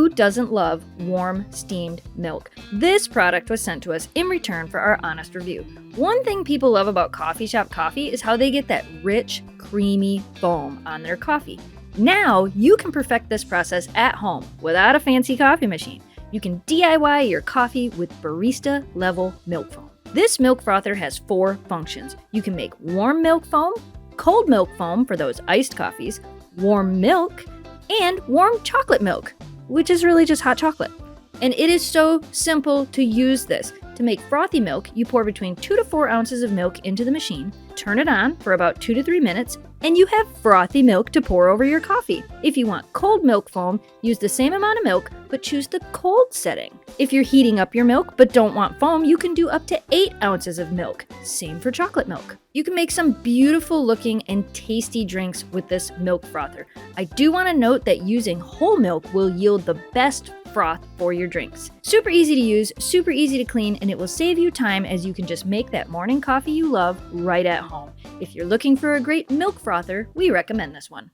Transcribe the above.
who doesn't love warm, steamed milk? This product was sent to us in return for our honest review. One thing people love about coffee shop coffee is how they get that rich, creamy foam on their coffee. Now, you can perfect this process at home without a fancy coffee machine. You can DIY your coffee with barista-level milk foam. This milk frother has 4 functions. You can make warm milk foam, cold milk foam for those iced coffees, warm milk, and warm chocolate milk, which is really just hot chocolate. And it is so simple to use this. To make frothy milk, you pour between 2 to 4 ounces of milk into the machine, turn it on for about 2 to 3 minutes, and you have frothy milk to pour over your coffee. If you want cold milk foam, use the same amount of milk, but choose the cold setting. If you're heating up your milk but don't want foam, you can do up to 8 ounces of milk. Same for chocolate milk. You can make some beautiful looking and tasty drinks with this milk frother. I do want to note that using whole milk will yield the best froth for your drinks. Super easy to use, super easy to clean, and it will save you time as you can just make that morning coffee you love right at home. If you're looking for a great milk frother, we recommend this one.